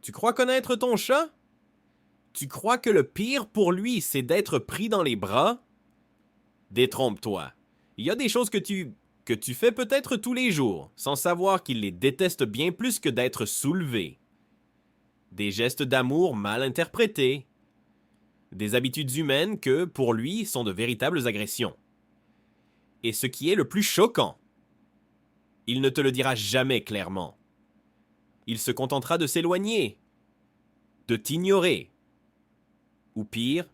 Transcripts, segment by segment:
Tu crois connaître ton chat? Tu crois que le pire pour lui, c'est d'être pris dans les bras? Détrompe-toi. Il y a des choses que tu fais peut-être tous les jours, sans savoir qu'il les déteste bien plus que d'être soulevé. Des gestes d'amour mal interprétés. Des habitudes humaines que, pour lui, sont de véritables agressions. Et ce qui est le plus choquant, il ne te le dira jamais clairement. Il se contentera de s'éloigner, de t'ignorer, ou pire,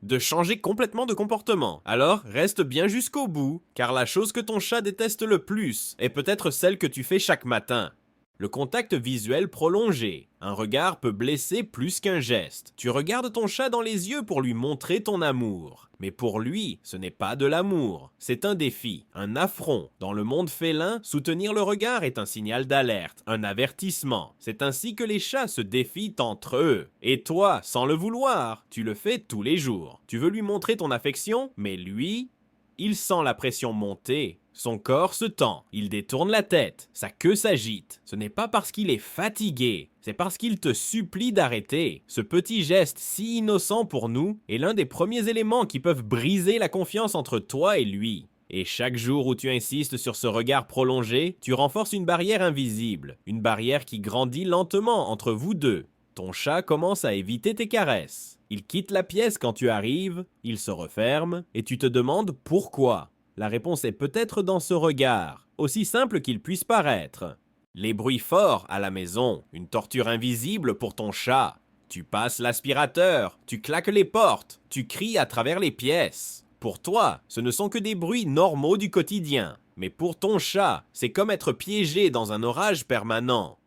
de changer complètement de comportement. Alors, reste bien jusqu'au bout, car la chose que ton chat déteste le plus est peut-être celle que tu fais chaque matin. Le contact visuel prolongé. Un regard peut blesser plus qu'un geste. Tu regardes ton chat dans les yeux pour lui montrer ton amour. Mais pour lui, ce n'est pas de l'amour. C'est un défi, un affront. Dans le monde félin, soutenir le regard est un signal d'alerte, un avertissement. C'est ainsi que les chats se défient entre eux. Et toi, sans le vouloir, tu le fais tous les jours. Tu veux lui montrer ton affection, mais lui, il sent la pression monter. Son corps se tend, il détourne la tête, sa queue s'agite. Ce n'est pas parce qu'il est fatigué, c'est parce qu'il te supplie d'arrêter. Ce petit geste si innocent pour nous est l'un des premiers éléments qui peuvent briser la confiance entre toi et lui. Et chaque jour où tu insistes sur ce regard prolongé, tu renforces une barrière invisible, une barrière qui grandit lentement entre vous deux. Ton chat commence à éviter tes caresses. Il quitte la pièce quand tu arrives, il se referme, et tu te demandes pourquoi. La réponse est peut-être dans ce regard, aussi simple qu'il puisse paraître. Les bruits forts à la maison, une torture invisible pour ton chat. Tu passes l'aspirateur, tu claques les portes, tu cries à travers les pièces. Pour toi, ce ne sont que des bruits normaux du quotidien. Mais pour ton chat, c'est comme être piégé dans un orage permanent.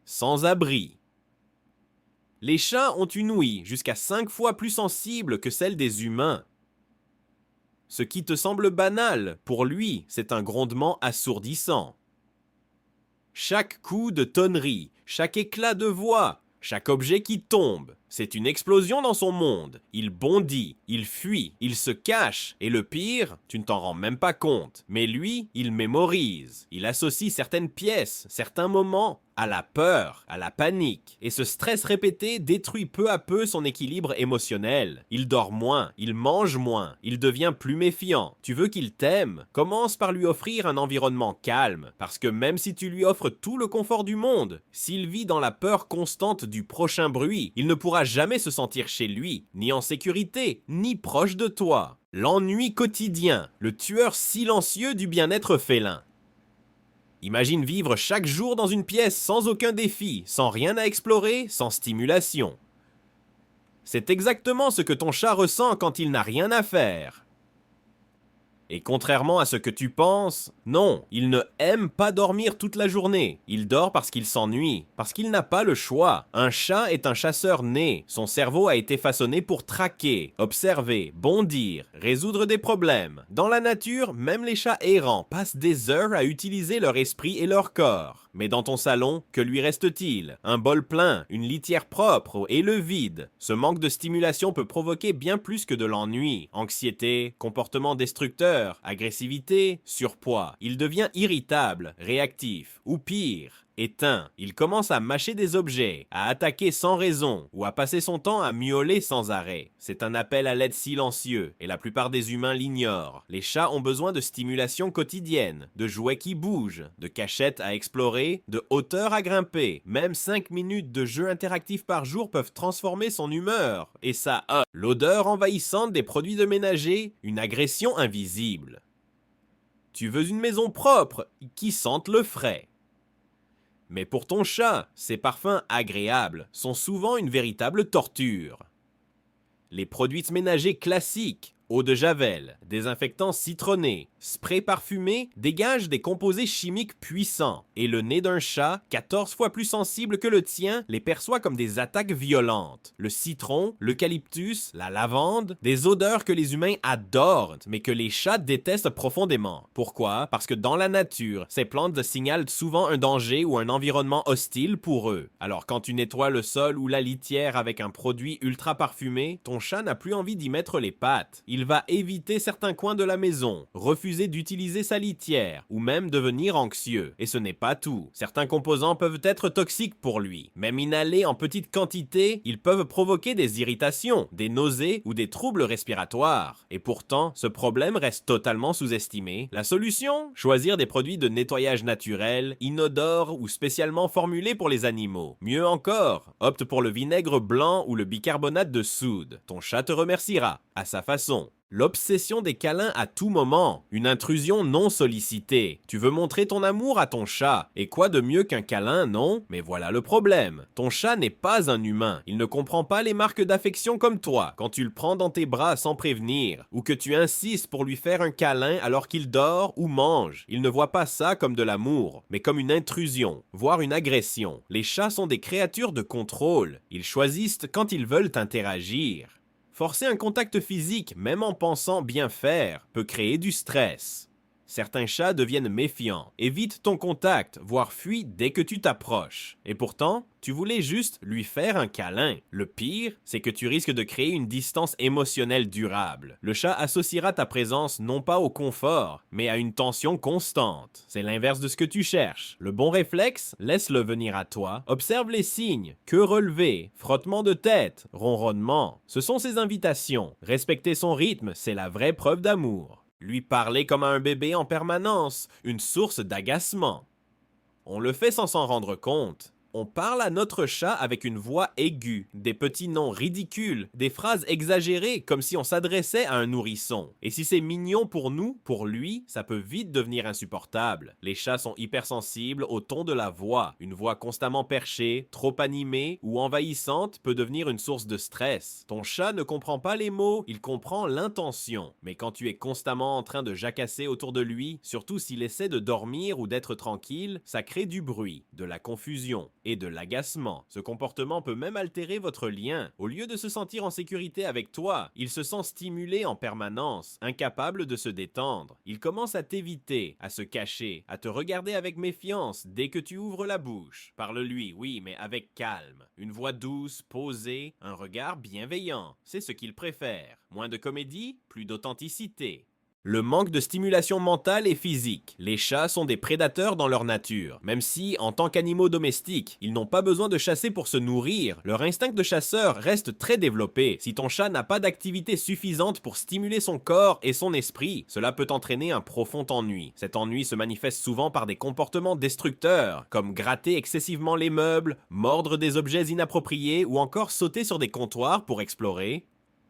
Sans abri. Les chats ont une ouïe jusqu'à 5 fois plus sensible que celle des humains. Ce qui te semble banal, pour lui, c'est un grondement assourdissant. Chaque coup de tonnerie, chaque éclat de voix, chaque objet qui tombe, c'est une explosion dans son monde. Il bondit, il fuit, il se cache, et le pire, tu ne t'en rends même pas compte. Mais lui, il mémorise. Il associe certaines pièces, certains moments, à la peur, à la panique. Et ce stress répété détruit peu à peu son équilibre émotionnel. Il dort moins, il mange moins, il devient plus méfiant. Tu veux qu'il t'aime? Commence par lui offrir un environnement calme. Parce que même si tu lui offres tout le confort du monde, s'il vit dans la peur constante du prochain bruit, il ne pourra jamais se sentir chez lui, ni en sécurité, ni proche de toi. L'ennui quotidien, le tueur silencieux du bien-être félin. Imagine vivre chaque jour dans une pièce sans aucun défi, sans rien à explorer, sans stimulation. C'est exactement ce que ton chat ressent quand il n'a rien à faire. Et contrairement à ce que tu penses, non, il ne aime pas dormir toute la journée. Il dort parce qu'il s'ennuie, parce qu'il n'a pas le choix. Un chat est un chasseur né. Son cerveau a été façonné pour traquer, observer, bondir, résoudre des problèmes. Dans la nature, même les chats errants passent des heures à utiliser leur esprit et leur corps. Mais dans ton salon, que lui reste-t-il? Un bol plein, une litière propre et le vide. Ce manque de stimulation peut provoquer bien plus que de l'ennui. Anxiété, comportement destructeur, agressivité, surpoids. Il devient irritable, réactif, ou pire, éteint. Il commence à mâcher des objets, à attaquer sans raison, ou à passer son temps à miauler sans arrêt. C'est un appel à l'aide silencieux, et la plupart des humains l'ignorent. Les chats ont besoin de stimulation quotidienne, de jouets qui bougent, de cachettes à explorer, de hauteurs à grimper. Même 5 minutes de jeu interactif par jour peuvent transformer son humeur. Et ça a l'odeur envahissante des produits de ménager, une agression invisible. Tu veux une maison propre, qui sente le frais. Mais pour ton chat, ces parfums agréables sont souvent une véritable torture. Les produits ménagers classiques, eau de javel, désinfectants citronnés, sprays parfumés dégagent des composés chimiques puissants. Et le nez d'un chat, 14 fois plus sensible que le tien, les perçoit comme des attaques violentes. Le citron, l'eucalyptus, la lavande, des odeurs que les humains adorent, mais que les chats détestent profondément. Pourquoi? Parce que dans la nature, ces plantes signalent souvent un danger ou un environnement hostile pour eux. Alors quand tu nettoies le sol ou la litière avec un produit ultra parfumé, ton chat n'a plus envie d'y mettre les pattes. Il va éviter certains coins de la maison, refuser d'utiliser sa litière, ou même devenir anxieux. Et ce n'est pas tout. Certains composants peuvent être toxiques pour lui. Même inhalés en petite quantité, ils peuvent provoquer des irritations, des nausées ou des troubles respiratoires. Et pourtant, ce problème reste totalement sous-estimé. La solution? Choisir des produits de nettoyage naturel, inodores ou spécialement formulés pour les animaux. Mieux encore, opte pour le vinaigre blanc ou le bicarbonate de soude. Ton chat te remerciera, à sa façon. L'obsession des câlins à tout moment, une intrusion non sollicitée. Tu veux montrer ton amour à ton chat, et quoi de mieux qu'un câlin, non? Mais voilà le problème. Ton chat n'est pas un humain, il ne comprend pas les marques d'affection comme toi, quand tu le prends dans tes bras sans prévenir, ou que tu insistes pour lui faire un câlin alors qu'il dort ou mange. Il ne voit pas ça comme de l'amour, mais comme une intrusion, voire une agression. Les chats sont des créatures de contrôle, ils choisissent quand ils veulent interagir. Forcer un contact physique, même en pensant bien faire, peut créer du stress. Certains chats deviennent méfiants, évitent ton contact, voire fuient dès que tu t'approches. Et pourtant, tu voulais juste lui faire un câlin. Le pire, c'est que tu risques de créer une distance émotionnelle durable. Le chat associera ta présence non pas au confort, mais à une tension constante. C'est l'inverse de ce que tu cherches. Le bon réflexe, laisse-le venir à toi. Observe les signes, queue relevée, frottement de tête, ronronnement. Ce sont ses invitations. Respecter son rythme, c'est la vraie preuve d'amour. Lui parler comme à un bébé en permanence, une source d'agacement. On le fait sans s'en rendre compte. On parle à notre chat avec une voix aiguë, des petits noms ridicules, des phrases exagérées comme si on s'adressait à un nourrisson. Et si c'est mignon pour nous, pour lui, ça peut vite devenir insupportable. Les chats sont hypersensibles au ton de la voix. Une voix constamment perchée, trop animée ou envahissante peut devenir une source de stress. Ton chat ne comprend pas les mots, il comprend l'intention. Mais quand tu es constamment en train de jacasser autour de lui, surtout s'il essaie de dormir ou d'être tranquille, ça crée du bruit, de la confusion et de l'agacement. Ce comportement peut même altérer votre lien. Au lieu de se sentir en sécurité avec toi, il se sent stimulé en permanence, incapable de se détendre. Il commence à t'éviter, à se cacher, à te regarder avec méfiance dès que tu ouvres la bouche. Parle-lui, oui, mais avec calme. Une voix douce, posée, un regard bienveillant. C'est ce qu'il préfère. Moins de comédie, plus d'authenticité. Le manque de stimulation mentale et physique. Les chats sont des prédateurs dans leur nature. Même si, en tant qu'animaux domestiques, ils n'ont pas besoin de chasser pour se nourrir, leur instinct de chasseur reste très développé. Si ton chat n'a pas d'activité suffisante pour stimuler son corps et son esprit, cela peut entraîner un profond ennui. Cet ennui se manifeste souvent par des comportements destructeurs, comme gratter excessivement les meubles, mordre des objets inappropriés ou encore sauter sur des comptoirs pour explorer.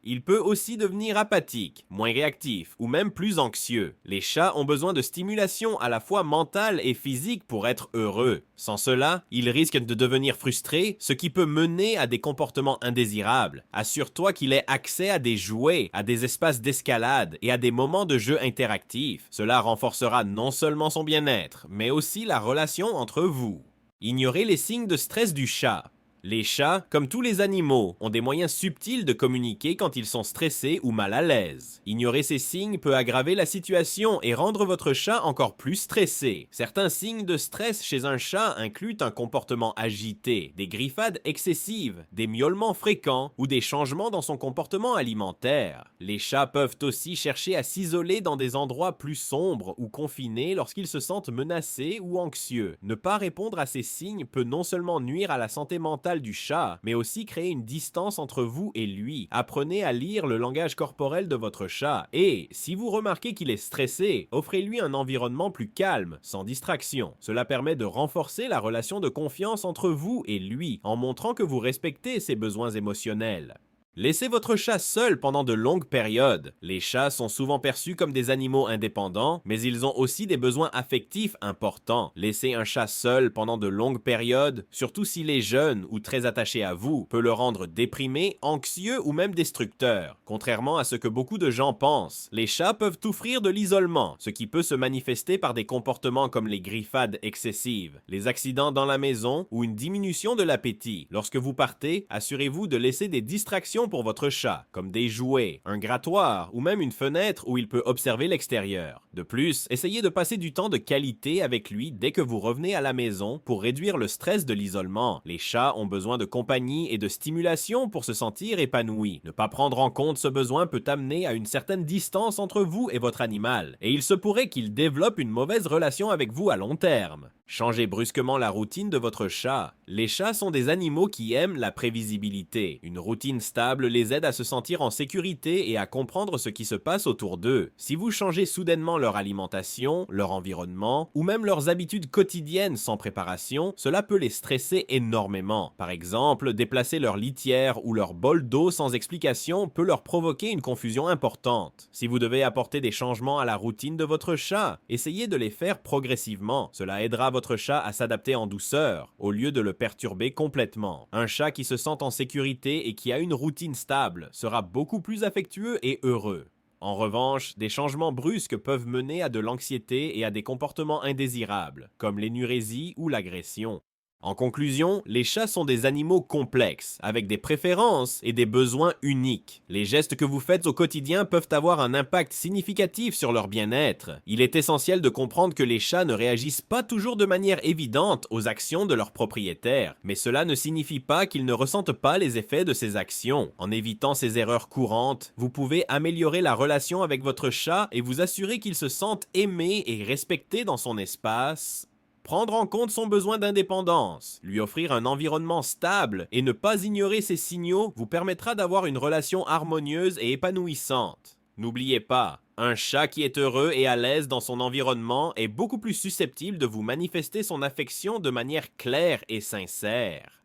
Il peut aussi devenir apathique, moins réactif ou même plus anxieux. Les chats ont besoin de stimulation à la fois mentale et physique pour être heureux. Sans cela, ils risquent de devenir frustrés, ce qui peut mener à des comportements indésirables. Assure-toi qu'il ait accès à des jouets, à des espaces d'escalade et à des moments de jeu interactifs. Cela renforcera non seulement son bien-être, mais aussi la relation entre vous. Ignorez les signes de stress du chat. Les chats, comme tous les animaux, ont des moyens subtils de communiquer quand ils sont stressés ou mal à l'aise. Ignorer ces signes peut aggraver la situation et rendre votre chat encore plus stressé. Certains signes de stress chez un chat incluent un comportement agité, des griffades excessives, des miaulements fréquents ou des changements dans son comportement alimentaire. Les chats peuvent aussi chercher à s'isoler dans des endroits plus sombres ou confinés lorsqu'ils se sentent menacés ou anxieux. Ne pas répondre à ces signes peut non seulement nuire à la santé mentale du chat, mais aussi créer une distance entre vous et lui. Apprenez à lire le langage corporel de votre chat et, si vous remarquez qu'il est stressé, offrez-lui un environnement plus calme, sans distraction. Cela permet de renforcer la relation de confiance entre vous et lui, en montrant que vous respectez ses besoins émotionnels. Laissez votre chat seul pendant de longues périodes. Les chats sont souvent perçus comme des animaux indépendants, mais ils ont aussi des besoins affectifs importants. Laisser un chat seul pendant de longues périodes, surtout s'il est jeune ou très attaché à vous, peut le rendre déprimé, anxieux ou même destructeur. Contrairement à ce que beaucoup de gens pensent, les chats peuvent souffrir de l'isolement, ce qui peut se manifester par des comportements comme les griffades excessives, les accidents dans la maison ou une diminution de l'appétit. Lorsque vous partez, assurez-vous de laisser des distractions stimulation pour votre chat, comme des jouets, un grattoir ou même une fenêtre où il peut observer l'extérieur. De plus, essayez de passer du temps de qualité avec lui dès que vous revenez à la maison pour réduire le stress de l'isolement. Les chats ont besoin de compagnie et de stimulation pour se sentir épanouis. Ne pas prendre en compte ce besoin peut amener à une certaine distance entre vous et votre animal, et il se pourrait qu'il développe une mauvaise relation avec vous à long terme. Changez brusquement la routine de votre chat. Les chats sont des animaux qui aiment la prévisibilité. Une routine stable les aide à se sentir en sécurité et à comprendre ce qui se passe autour d'eux. Si vous changez soudainement leur alimentation, leur environnement, ou même leurs habitudes quotidiennes sans préparation, cela peut les stresser énormément. Par exemple, déplacer leur litière ou leur bol d'eau sans explication peut leur provoquer une confusion importante. Si vous devez apporter des changements à la routine de votre chat, essayez de les faire progressivement. Cela aidera votre chat à s'adapter en douceur, au lieu de le perturber complètement. Un chat qui se sent en sécurité et qui a une routine stable sera beaucoup plus affectueux et heureux. En revanche, des changements brusques peuvent mener à de l'anxiété et à des comportements indésirables, comme l'énurésie ou l'agression. En conclusion, les chats sont des animaux complexes, avec des préférences et des besoins uniques. Les gestes que vous faites au quotidien peuvent avoir un impact significatif sur leur bien-être. Il est essentiel de comprendre que les chats ne réagissent pas toujours de manière évidente aux actions de leurs propriétaires, mais cela ne signifie pas qu'ils ne ressentent pas les effets de ces actions. En évitant ces erreurs courantes, vous pouvez améliorer la relation avec votre chat et vous assurer qu'il se sente aimé et respecté dans son espace. Prendre en compte son besoin d'indépendance, lui offrir un environnement stable et ne pas ignorer ses signaux vous permettra d'avoir une relation harmonieuse et épanouissante. N'oubliez pas, un chat qui est heureux et à l'aise dans son environnement est beaucoup plus susceptible de vous manifester son affection de manière claire et sincère.